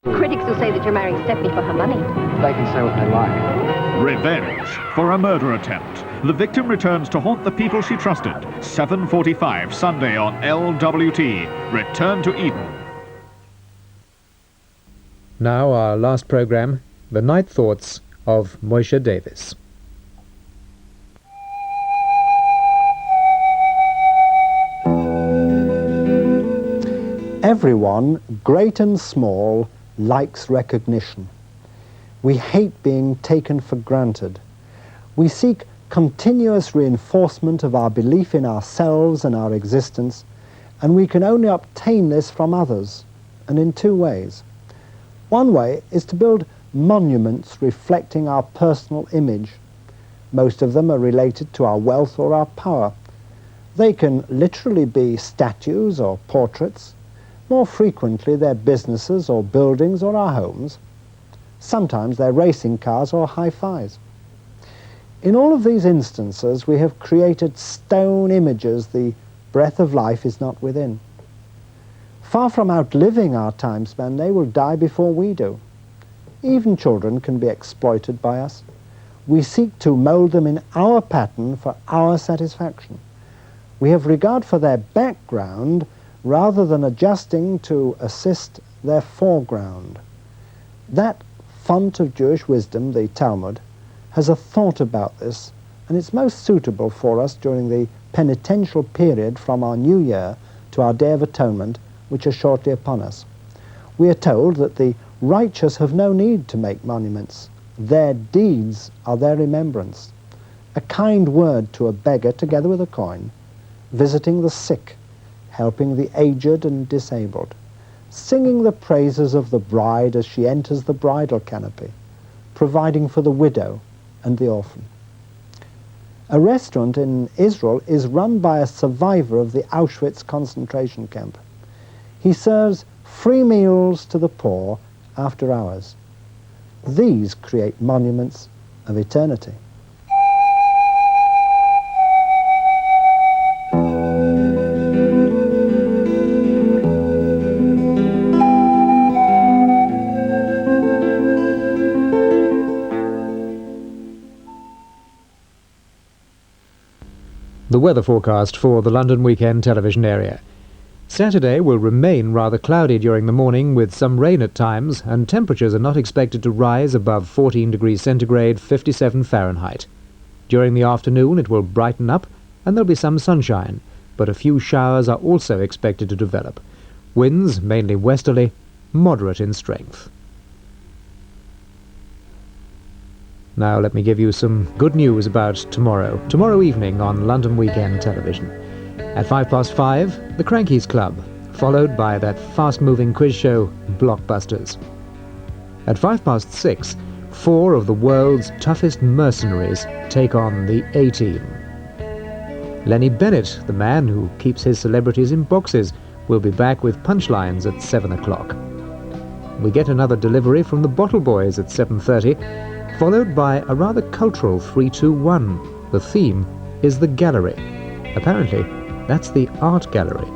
Critics will say that you're marrying Stephanie for her money. They can say what they like. Revenge for a murder attempt. The victim returns to haunt the people she trusted. 7:45 Sunday on LWT. Return to Eden. Now our last programme, The Night Thoughts of Moshe Davis. Everyone, great and small, likes recognition. We hate being taken for granted. We seek continuous reinforcement of our belief in ourselves and our existence, and we can only obtain this from others, and in two ways. One way is to build monuments reflecting our personal image. Most of them are related to our wealth or our power. They can literally be statues or portraits. More frequently, they're businesses or buildings or our homes. Sometimes they're racing cars or hi-fis. In all of these instances, we have created stone images the breath of life is not within. Far from outliving our time span, they will die before we do. Even children can be exploited by us. We seek to mold them in our pattern for our satisfaction. We have regard for their background rather than adjusting to assist their foreground. That font of Jewish wisdom, the Talmud, has a thought about this, and it's most suitable for us during the penitential period from our New Year to our Day of Atonement, which is shortly upon us. We are told that the righteous have no need to make monuments. Their deeds are their remembrance. A kind word to a beggar together with a coin, visiting the sick, helping the aged and disabled, singing the praises of the bride as she enters the bridal canopy, providing for the widow and the orphan. A restaurant in Israel is run by a survivor of the Auschwitz concentration camp. He serves free meals to the poor after hours. These create monuments of eternity. The weather forecast for the London weekend television area. Saturday will remain rather cloudy during the morning with some rain at times, and temperatures are not expected to rise above 14 degrees centigrade, 57 Fahrenheit. During the afternoon it will brighten up and there'll be some sunshine, but a few showers are also expected to develop. Winds, mainly westerly, moderate in strength. Now let me give you some good news about tomorrow evening on London Weekend Television. At 5:05, The Crankies Club, followed by that fast-moving quiz show, Blockbusters. At 6:05, 4 of the world's toughest mercenaries take on the A-Team. Lenny Bennett, the man who keeps his celebrities in boxes, will be back with punchlines at 7 o'clock. We get another delivery from the Bottle Boys at 7:30, followed by a rather cultural 3-2-1. The theme is the gallery. Apparently, that's the art gallery.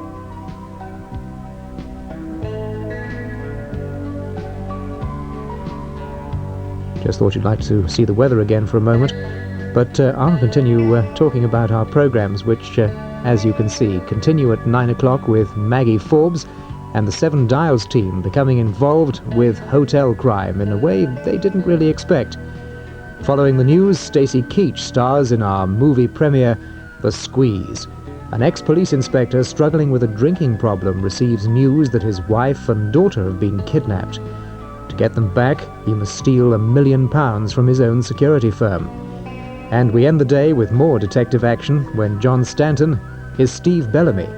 Just thought you'd like to see the weather again for a moment, but I'll continue talking about our programs, which, as you can see, continue at 9 o'clock with Maggie Forbes and the Seven Dials team becoming involved with hotel crime in a way they didn't really expect. Following the news, Stacey Keach stars in our movie premiere, The Squeeze. An ex-police inspector struggling with a drinking problem receives news that his wife and daughter have been kidnapped. To get them back, he must steal £1 million from his own security firm. And we end the day with more detective action when John Stanton is Steve Bellamy.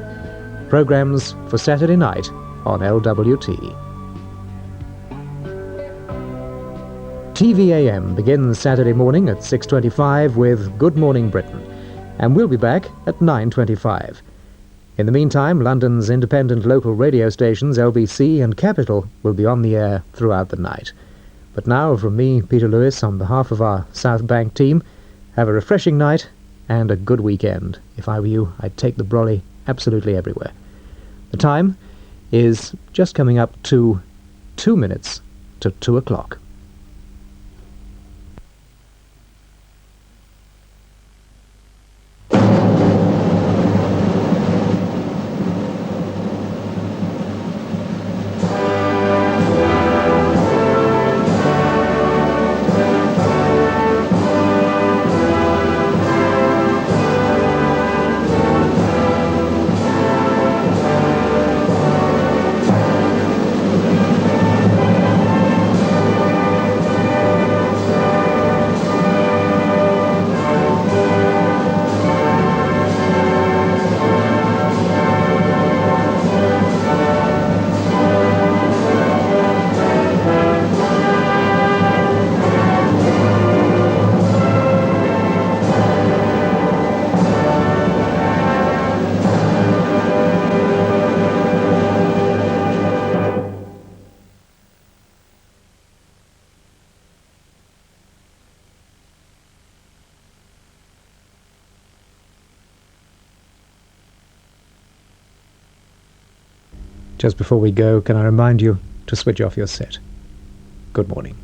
Programs for Saturday night on LWT. TVAM begins Saturday morning at 6:25 with Good Morning Britain, and we'll be back at 9:25. In the meantime, London's independent local radio stations, LBC and Capital, will be on the air throughout the night. But now, from me, Peter Lewis, on behalf of our South Bank team, have a refreshing night and a good weekend. If I were you, I'd take the brolly absolutely everywhere. The time is just coming up to 2 minutes to 2 o'clock. Just before we go, can I remind you to switch off your set? Good morning.